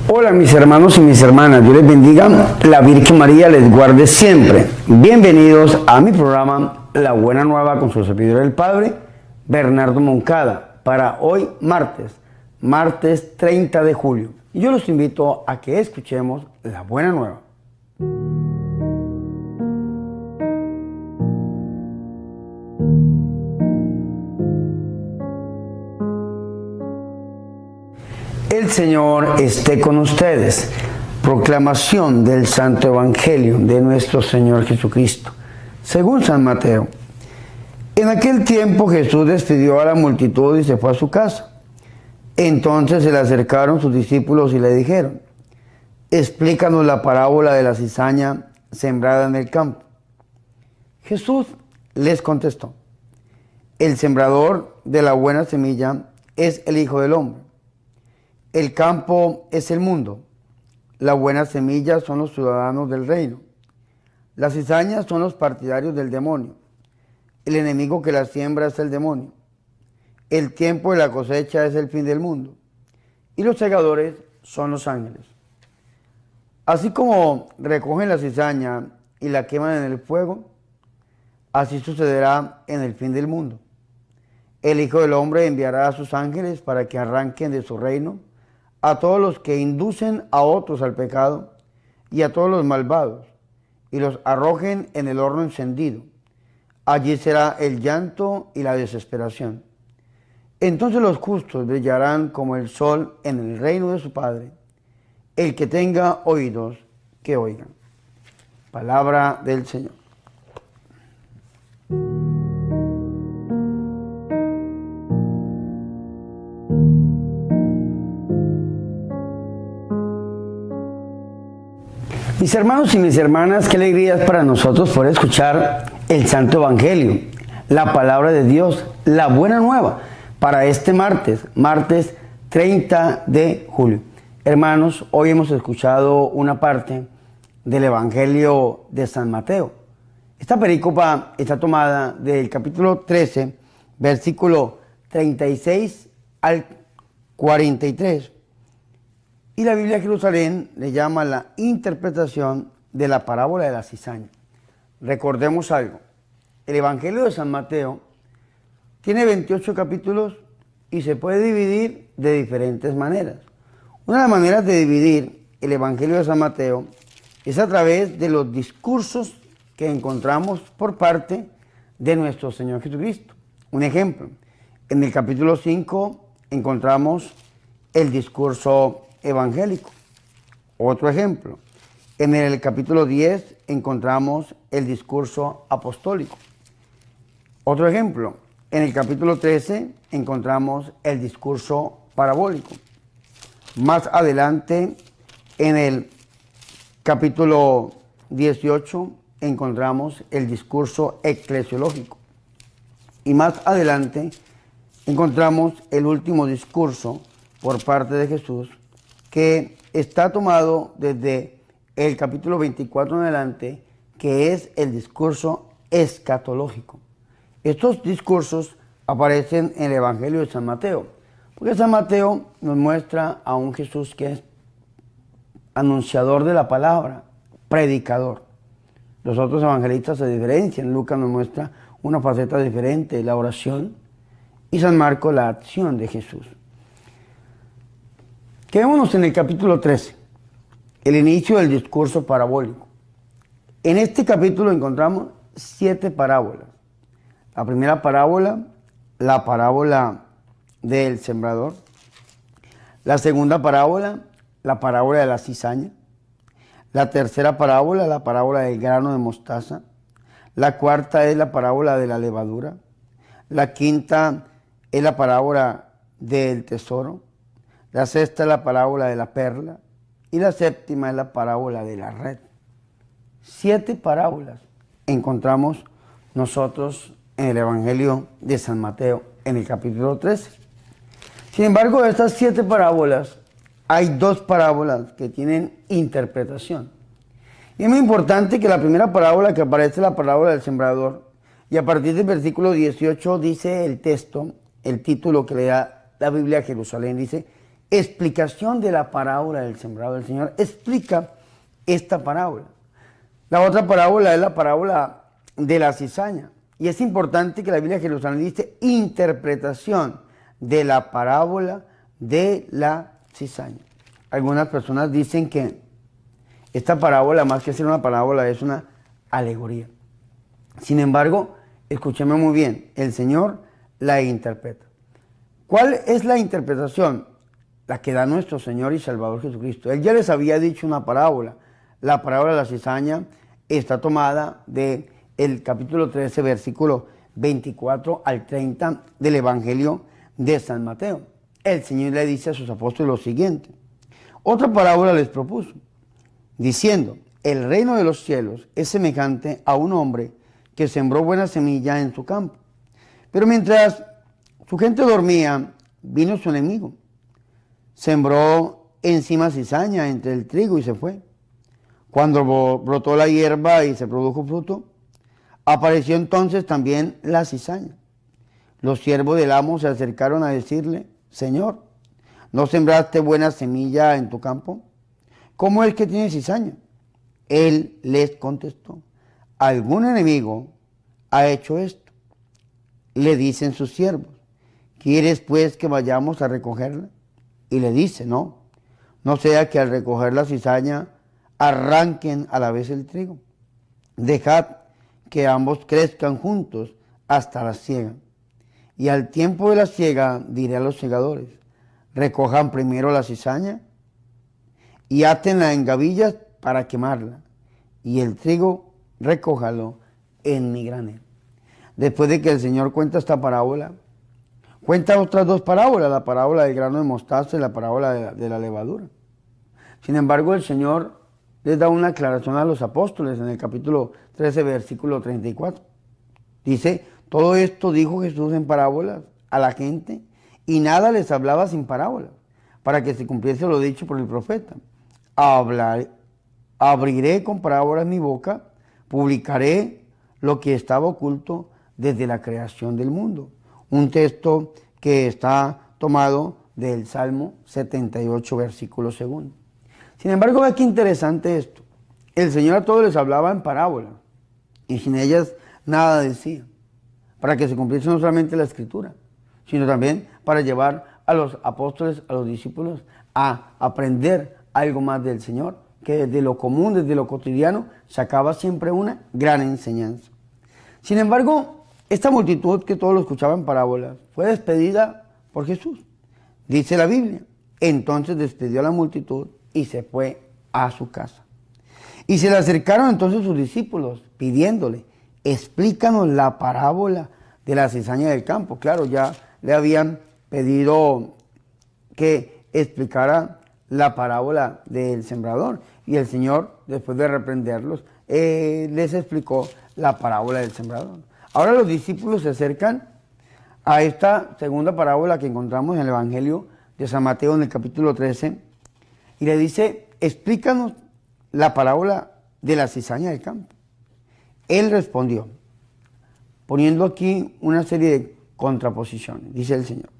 Hola mis hermanos y mis hermanas, Dios les bendiga, la Virgen María les guarde siempre. Bienvenidos a mi programa La Buena Nueva con su servidor el Padre Bernardo Moncada para hoy martes 30 de julio. Y yo los invito a que escuchemos La Buena Nueva. El Señor esté con ustedes. Proclamación del Santo Evangelio de nuestro Señor Jesucristo, según San Mateo. En aquel tiempo Jesús despidió a la multitud y se fue a su casa. Entonces se le acercaron sus discípulos y le dijeron: explícanos la parábola de la cizaña sembrada en el campo. Jesús les contestó: el sembrador de la buena semilla es el Hijo del Hombre. El campo es el mundo. La buena semilla son los ciudadanos del reino. Las cizañas son los partidarios del demonio. El enemigo que la siembra es el demonio. El tiempo de la cosecha es el fin del mundo. Y los segadores son los ángeles. Así como recogen la cizaña y la queman en el fuego, así sucederá en el fin del mundo. El Hijo del Hombre enviará a sus ángeles para que arranquen de su reino a todos los que inducen a otros al pecado y a todos los malvados, y los arrojen en el horno encendido. Allí será el llanto y la desesperación. Entonces los justos brillarán como el sol en el reino de su Padre. El que tenga oídos, que oigan. Palabra del Señor. Mis hermanos y mis hermanas, qué alegría es para nosotros poder escuchar el Santo Evangelio, la palabra de Dios, la buena nueva, para este martes 30 de julio. Hermanos, hoy hemos escuchado una parte del Evangelio de San Mateo. Esta perícopa está tomada del capítulo 13, versículo 36 al 43. Y la Biblia de Jerusalén le llama la interpretación de la parábola de la cizaña. Recordemos algo, el Evangelio de San Mateo tiene 28 capítulos y se puede dividir de diferentes maneras. Una de las maneras de dividir el Evangelio de San Mateo es a través de los discursos que encontramos por parte de nuestro Señor Jesucristo. Un ejemplo, en el capítulo 5 encontramos el discurso evangélico. Otro ejemplo, en el capítulo 10 encontramos el discurso apostólico. Otro ejemplo, en el capítulo 13 encontramos el discurso parabólico. Más adelante, en el capítulo 18 encontramos el discurso eclesiológico. Y más adelante encontramos el último discurso por parte de Jesús, que está tomado desde el capítulo 24 en adelante, que es el discurso escatológico. Estos discursos aparecen en el Evangelio de San Mateo, porque San Mateo nos muestra a un Jesús que es anunciador de la palabra, predicador. Los otros evangelistas se diferencian. Lucas nos muestra una faceta diferente, la oración, y San Marcos la acción de Jesús. Quedémonos en el capítulo 13, el inicio del discurso parabólico. En este capítulo encontramos 7 parábolas. La primera parábola, la parábola del sembrador. La segunda parábola, la parábola de la cizaña. La tercera parábola, la parábola del grano de mostaza. La cuarta es la parábola de la levadura. La quinta es la parábola del tesoro. La sexta es la parábola de la perla y la séptima es la parábola de la red. 7 parábolas encontramos nosotros en el Evangelio de San Mateo, en el capítulo 13. Sin embargo, de estas 7 parábolas, hay 2 parábolas que tienen interpretación. Y es muy importante que la primera parábola que aparece es la parábola del sembrador. Y a partir del versículo 18 dice el texto, el título que le da la Biblia a Jerusalén, dice: explicación de la parábola del sembrador. El Señor explica esta parábola. La otra parábola es la parábola de la cizaña. Y es importante que la Biblia de Jerusalén dice interpretación de la parábola de la cizaña. Algunas personas dicen que esta parábola, más que ser una parábola, es una alegoría. Sin embargo, escúcheme muy bien, el Señor la interpreta. ¿Cuál es la interpretación? La que da nuestro Señor y Salvador Jesucristo. Él ya les había dicho una parábola. La parábola de la cizaña está tomada del capítulo 13, versículo 24 al 30 del Evangelio de San Mateo. El Señor le dice a sus apóstoles lo siguiente. Otra parábola les propuso, diciendo, el reino de los cielos es semejante a un hombre que sembró buena semilla en su campo. Pero mientras su gente dormía, vino su enemigo. Sembró encima cizaña entre el trigo y se fue. Cuando brotó la hierba y se produjo fruto, apareció entonces también la cizaña. Los siervos del amo se acercaron a decirle, Señor, ¿no sembraste buena semilla en tu campo? ¿Cómo es que tiene cizaña? Él les contestó, algún enemigo ha hecho esto. Le dicen sus siervos, ¿quieres pues que vayamos a recogerla? Y le dice, no sea que al recoger la cizaña arranquen a la vez el trigo. Dejad que ambos crezcan juntos hasta la siega. Y al tiempo de la siega diré a los segadores, recojan primero la cizaña y átenla en gavillas para quemarla, y el trigo recójalo en mi granero. Después de que el Señor cuenta esta parábola, cuenta otras dos parábolas, la parábola del grano de mostaza y la parábola de la levadura. Sin embargo, el Señor les da una aclaración a los apóstoles en el capítulo 13, versículo 34. Dice, todo esto dijo Jesús en parábolas a la gente y nada les hablaba sin parábolas, para que se cumpliese lo dicho por el profeta. Abriré con parábolas mi boca, publicaré lo que estaba oculto desde la creación del mundo. Un texto que está tomado del Salmo 78, versículo 2. Sin embargo, ve qué interesante esto. El Señor a todos les hablaba en parábolas y sin ellas nada decía, para que se cumpliese no solamente la Escritura, sino también para llevar a los apóstoles, a los discípulos, a aprender algo más del Señor, que desde lo común, desde lo cotidiano, sacaba siempre una gran enseñanza. Sin embargo, esta multitud que todos lo escuchaban en parábolas fue despedida por Jesús. Dice la Biblia, entonces despidió a la multitud y se fue a su casa. Y se le acercaron entonces sus discípulos pidiéndole, explícanos la parábola de la cizaña del campo. Claro, ya le habían pedido que explicara la parábola del sembrador. Y el Señor, después de reprenderlos, les explicó la parábola del sembrador. Ahora los discípulos se acercan a esta segunda parábola que encontramos en el Evangelio de San Mateo en el capítulo 13 y le dice, explícanos la parábola de la cizaña del campo. Él respondió, poniendo aquí una serie de contraposiciones, dice el Señor,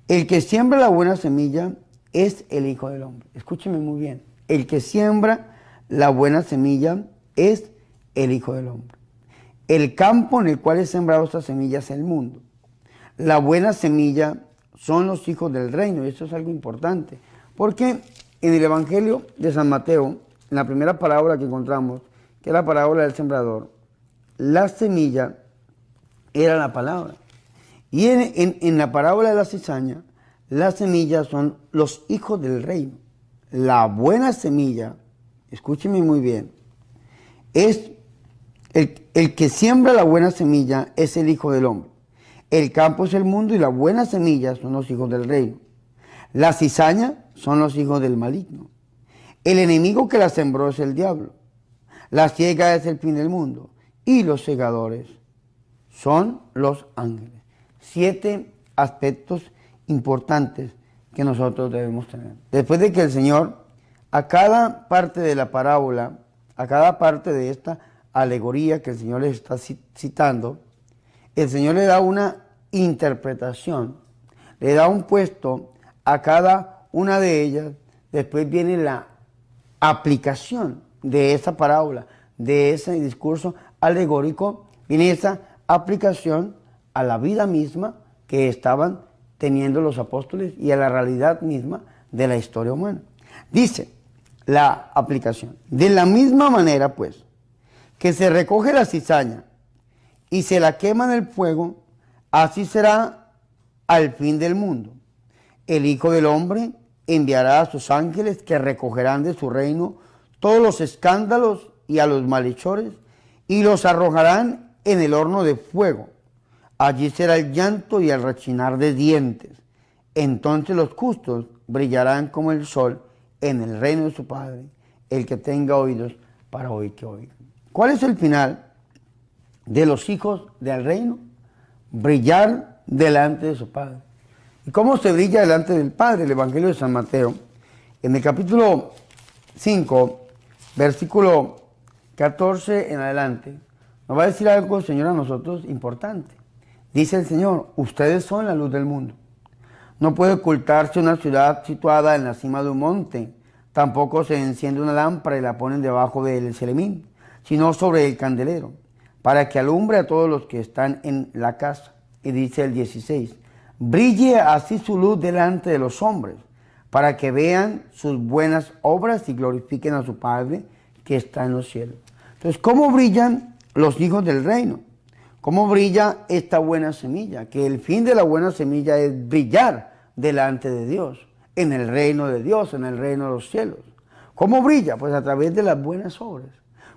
el que siembra la buena semilla es el Hijo del Hombre. Escúcheme muy bien, el que siembra la buena semilla es el Hijo del Hombre. El campo en el cual es sembrado esta semilla es el mundo. La buena semilla son los hijos del reino, y esto es algo importante, porque en el Evangelio de San Mateo, en la primera parábola que encontramos, que es la parábola del sembrador, la semilla era la palabra. Y en la parábola de la cizaña, las semillas son los hijos del reino. La buena semilla, escúcheme muy bien, es el que siembra la buena semilla es el Hijo del Hombre. El campo es el mundo y la buena semilla son los hijos del reino. La cizaña son los hijos del maligno. El enemigo que la sembró es el diablo. La siega es el fin del mundo y los segadores son los ángeles. 7 aspectos importantes que nosotros debemos tener. Después de que el Señor a cada parte de la parábola, a cada parte de esta alegoría que el Señor les está citando, el Señor le da una interpretación, le da un puesto a cada una de ellas, después viene la aplicación de esa parábola, de ese discurso alegórico, viene esa aplicación a la vida misma que estaban teniendo los apóstoles y a la realidad misma de la historia humana. Dice la aplicación: de la misma manera, pues, que se recoge la cizaña y se la quema en el fuego, así será al fin del mundo. El Hijo del Hombre enviará a sus ángeles, que recogerán de su reino todos los escándalos y a los malhechores, y los arrojarán en el horno de fuego. Allí será el llanto y el rechinar de dientes. Entonces los justos brillarán como el sol en el reino de su Padre. El que tenga oídos para oír, que oiga. ¿Cuál es el final de los hijos del reino? Brillar delante de su Padre. ¿Y cómo se brilla delante del Padre? El Evangelio de San Mateo, en el capítulo 5, versículo 14 en adelante, nos va a decir algo, Señor, a nosotros importante. Dice el Señor: ustedes son la luz del mundo. No puede ocultarse una ciudad situada en la cima de un monte. Tampoco se enciende una lámpara y la ponen debajo del celemín, sino sobre el candelero, para que alumbre a todos los que están en la casa. Y dice el 16: brille así su luz delante de los hombres, para que vean sus buenas obras y glorifiquen a su Padre que está en los cielos. Entonces, ¿cómo brillan los hijos del reino? ¿Cómo brilla esta buena semilla? Que el fin de la buena semilla es brillar delante de Dios, en el reino de Dios, en el reino de los cielos. ¿Cómo brilla? Pues a través de las buenas obras.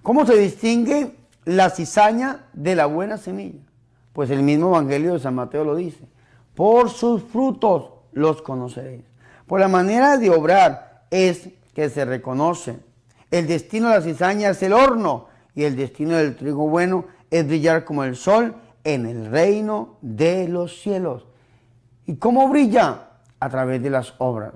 ¿Cómo se distingue la cizaña de la buena semilla? Pues el mismo Evangelio de San Mateo lo dice: por sus frutos los conoceréis. Por la manera de obrar es que se reconoce. El destino de la cizaña es el horno, y el destino del trigo bueno es brillar como el sol en el reino de los cielos. ¿Y cómo brilla? A través de las obras.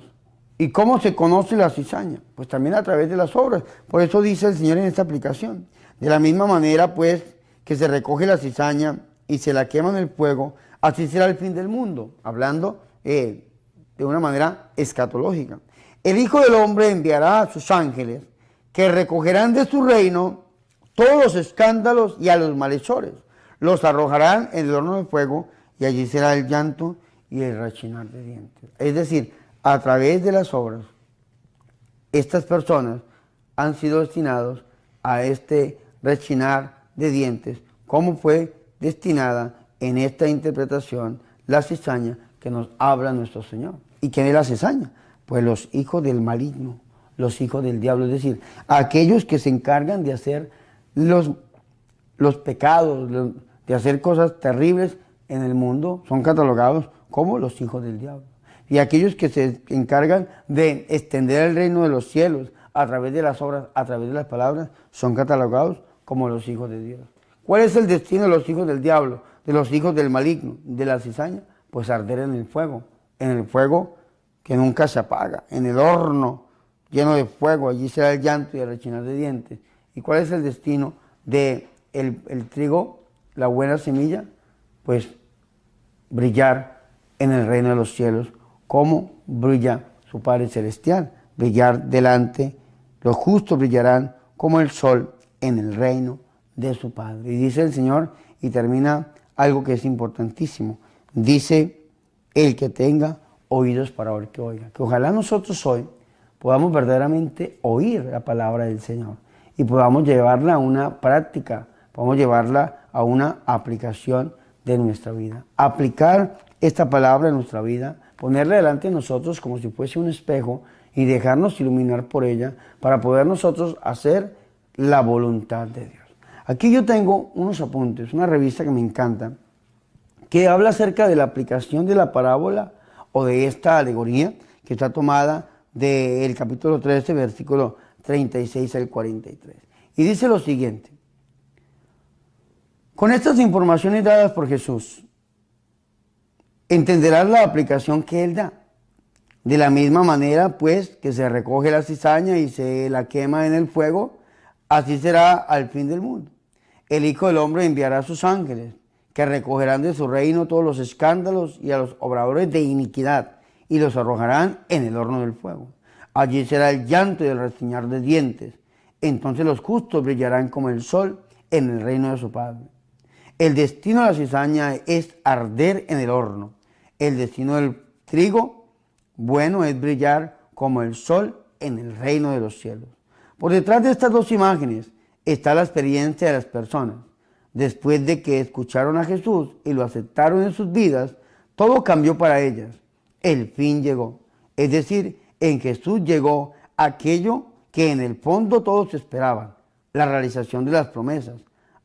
¿Y cómo se conoce la cizaña? Pues también a través de las obras. Por eso dice el Señor en esta aplicación: de la misma manera, pues, que se recoge la cizaña y se la quema en el fuego, así será el fin del mundo. Hablando de una manera escatológica. El Hijo del Hombre enviará a sus ángeles, que recogerán de su reino todos los escándalos y a los malhechores. Los arrojarán en el horno de fuego, y allí será el llanto y el rechinar de dientes. Es decir, a través de las obras, estas personas han sido destinados a este rechinar de dientes, como fue destinada en esta interpretación la cizaña que nos habla nuestro Señor. ¿Y quién es la cizaña? Pues los hijos del maligno, los hijos del diablo, es decir, aquellos que se encargan de hacer los pecados, de hacer cosas terribles en el mundo, son catalogados como los hijos del diablo. Y aquellos que se encargan de extender el reino de los cielos a través de las obras, a través de las palabras, son catalogados como los hijos de Dios. ¿Cuál es el destino de los hijos del diablo, de los hijos del maligno, de la cizaña? Pues arder en el fuego que nunca se apaga, en el horno lleno de fuego. Allí será el llanto y el rechinar de dientes. ¿Y cuál es el destino de el trigo, la buena semilla? Pues brillar en el reino de los cielos, como brilla su Padre Celestial. Brillar delante, los justos brillarán como el sol en el reino de su Padre. Y dice el Señor, y termina algo que es importantísimo, dice: el que tenga oídos para oír, que oiga. Que ojalá nosotros hoy podamos verdaderamente oír la palabra del Señor y podamos llevarla a una práctica, podamos llevarla a una aplicación de nuestra vida. Aplicar esta palabra en nuestra vida, ponerla delante de nosotros como si fuese un espejo y dejarnos iluminar por ella para poder nosotros hacer la voluntad de Dios. Aquí yo tengo unos apuntes, una revista que me encanta, que habla acerca de la aplicación de la parábola o de esta alegoría que está tomada del capítulo 13, versículo 36 al 43. Y dice lo siguiente: con estas informaciones dadas por Jesús, entenderás la aplicación que Él da. De la misma manera, pues, que se recoge la cizaña y se la quema en el fuego, así será al fin del mundo. El Hijo del Hombre enviará a sus ángeles, que recogerán de su reino todos los escándalos y a los obradores de iniquidad, y los arrojarán en el horno del fuego. Allí será el llanto y el rechinar de dientes. Entonces los justos brillarán como el sol en el reino de su Padre. El destino de la cizaña es arder en el horno. El destino del trigo bueno es brillar como el sol en el reino de los cielos. Por detrás de estas dos imágenes está la experiencia de las personas. Después de que escucharon a Jesús y lo aceptaron en sus vidas, todo cambió para ellas. El fin llegó. Es decir, en Jesús llegó aquello que en el fondo todos esperaban, la realización de las promesas.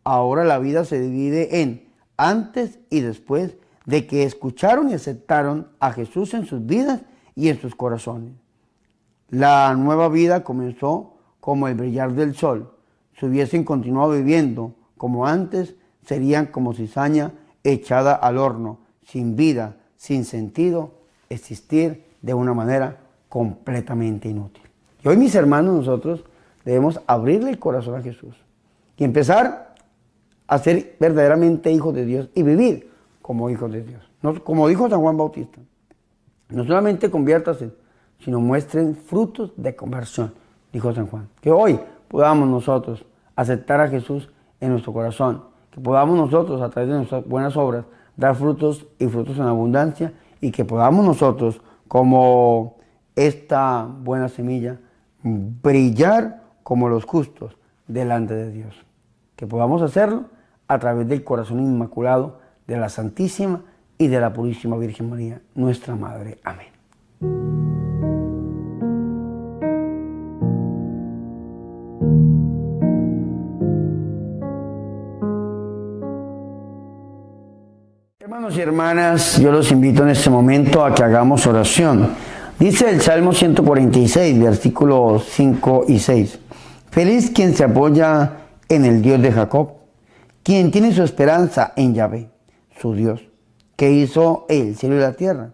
Ahora la vida se divide en antes y después de que escucharon y aceptaron a Jesús en sus vidas y en sus corazones. La nueva vida comenzó como el brillar del sol. Si hubiesen continuado viviendo como antes, serían como cizaña echada al horno, sin vida, sin sentido, existir de una manera completamente inútil. Y hoy, mis hermanos, nosotros debemos abrirle el corazón a Jesús y empezar a ser verdaderamente hijos de Dios y vivir como hijos de Dios. No, como dijo San Juan Bautista, no solamente conviértase, sino muestren frutos de conversión, dijo San Juan. Que hoy podamos nosotros aceptar a Jesús en nuestro corazón, que podamos nosotros a través de nuestras buenas obras dar frutos y frutos en abundancia, y que podamos nosotros como esta buena semilla brillar como los justos delante de Dios. Que podamos hacerlo a través del corazón inmaculado de la Santísima y de la Purísima Virgen María, nuestra Madre. Amén. Hermanos y hermanas, yo los invito en este momento a que hagamos oración. Dice el Salmo 146, versículos 5 y 6. Feliz quien se apoya en el Dios de Jacob, quien tiene su esperanza en Yahvé, su Dios, que hizo el cielo y la tierra,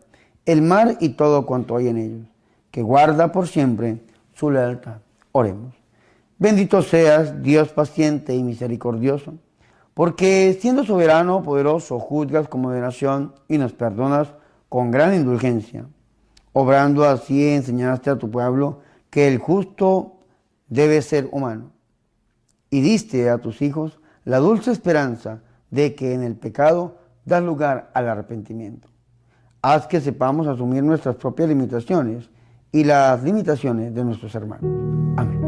el mar y todo cuanto hay en ellos, que guarda por siempre su lealtad. Oremos. Bendito seas, Dios paciente y misericordioso, porque siendo soberano, poderoso, juzgas con moderación y nos perdonas con gran indulgencia. Obrando así, enseñaste a tu pueblo que el justo debe ser humano, y diste a tus hijos la dulce esperanza de que en el pecado das lugar al arrepentimiento. Haz que sepamos asumir nuestras propias limitaciones y las limitaciones de nuestros hermanos. Amén.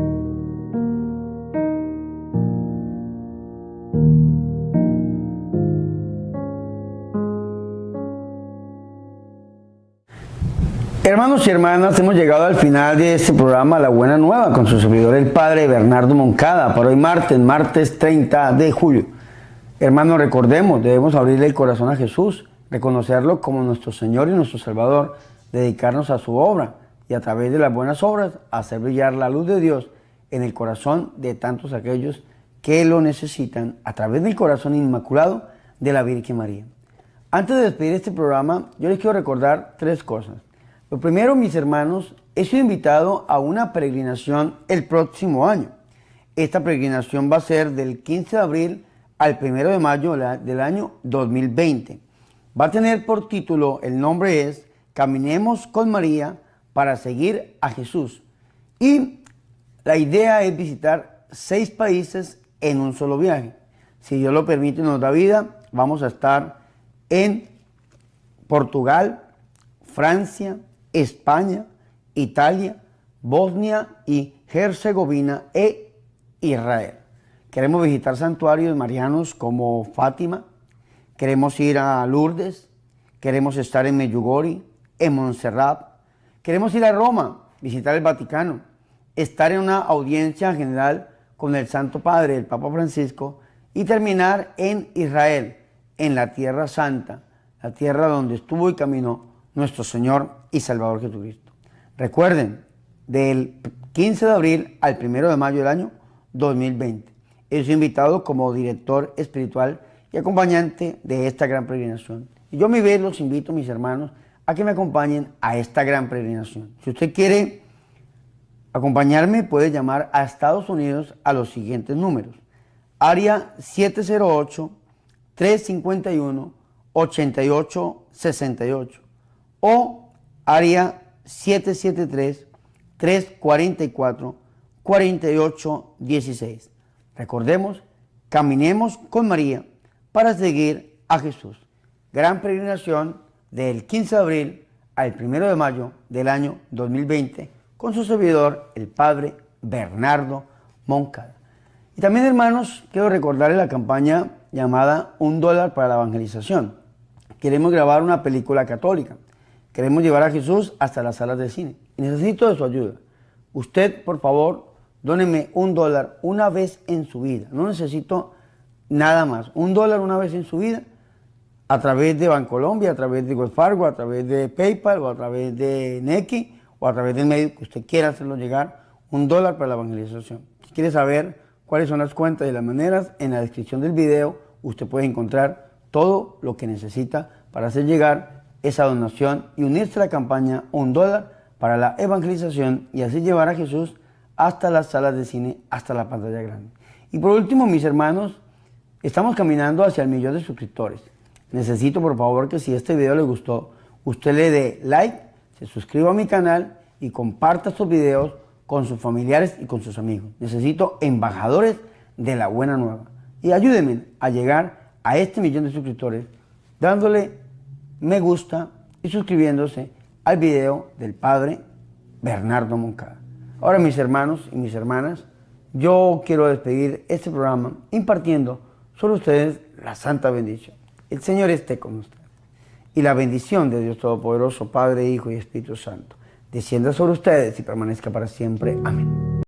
Hermanos y hermanas, hemos llegado al final de este programa La Buena Nueva con su servidor el Padre Bernardo Moncada, para hoy martes 30 de julio. Hermanos, recordemos, debemos abrirle el corazón a Jesús, reconocerlo como nuestro Señor y nuestro Salvador, dedicarnos a su obra y a través de las buenas obras hacer brillar la luz de Dios en el corazón de tantos aquellos que lo necesitan a través del corazón inmaculado de la Virgen María. Antes de despedir este programa, yo les quiero recordar tres cosas. Lo primero, mis hermanos, he sido invitado a una peregrinación el próximo año. Esta peregrinación va a ser del 15 de abril al 1 de mayo del año 2020. Va a tener por título, el nombre es Caminemos con María para seguir a Jesús. Y la idea es visitar 6 países en un solo viaje. Si Dios lo permite y nos da vida, vamos a estar en Portugal, Francia, España, Italia, Bosnia y Herzegovina e Israel. Queremos visitar santuarios marianos como Fátima, queremos ir a Lourdes, queremos estar en Medjugorje, en Montserrat, queremos ir a Roma, visitar el Vaticano, estar en una audiencia general con el Santo Padre, el Papa Francisco, y terminar en Israel, en la Tierra Santa, la tierra donde estuvo y caminó nuestro Señor y Salvador Jesucristo. Recuerden, del 15 de abril al 1 de mayo del año 2020. He sido invitado como director espiritual y acompañante de esta gran peregrinación. Y yo a mi vez los invito, mis hermanos, a que me acompañen a esta gran peregrinación. Si usted quiere acompañarme, puede llamar a Estados Unidos a los siguientes números. Área 708-351-8868 o área 773-344-4816. Recordemos, caminemos con María para seguir a Jesús. Gran peregrinación del 15 de abril al 1 de mayo del año 2020 con su servidor, el Padre Bernardo Moncada. Y también, hermanos, quiero recordarles la campaña llamada $1 para la evangelización. Queremos grabar una película católica. Queremos llevar a Jesús hasta las salas de cine. Y necesito de su ayuda. Usted, por favor, dóneme $1 una vez en su vida. No necesito nada más. $1 una vez en su vida a través de Bancolombia, a través de Wells Fargo, a través de PayPal o a través de Nequi o a través del medio que usted quiera hacerlo llegar. $1 para la evangelización. Si quiere saber cuáles son las cuentas y las maneras, en la descripción del video usted puede encontrar todo lo que necesita para hacer llegar esa donación y unirse a la campaña $1 para la evangelización y así llevar a Jesús hasta las salas de cine, hasta la pantalla grande. Y por último, mis hermanos, estamos caminando hacia el 1.000.000 de suscriptores. Necesito, por favor, que si este video le gustó, usted le dé like, se suscriba a mi canal y comparta estos videos con sus familiares y con sus amigos. Necesito embajadores de la buena nueva. Y ayúdenme a llegar a este 1.000.000 de suscriptores dándole me gusta y suscribiéndose al video del Padre Bernardo Moncada. Ahora, mis hermanos y mis hermanas, yo quiero despedir este programa impartiendo sobre ustedes la santa bendición. El Señor esté con ustedes. Y la bendición de Dios Todopoderoso, Padre, Hijo y Espíritu Santo, descienda sobre ustedes y permanezca para siempre. Amén.